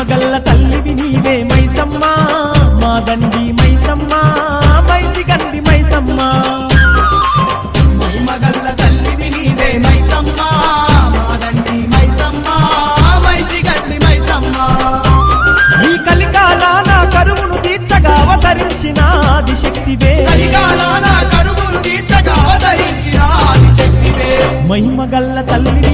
మహిమగల్ల తల్లివి నీవే మైసమ్మ మా దండి మైసమ్మ మైసి గండి మైసమ్మ మహిమగల్ల తల్లివి నీవే మైసమ్మ మా దండి మైసమ్మ మైసి గండి మైసమ్మ ఈ కలికాలాన కరువును తీర్చగా అవతరించిన ఆదిశక్తివే కలికాలాన కరువును తీర్చగా అవతరించిన ఆదిశక్తివే మహిమగల్ల తల్లి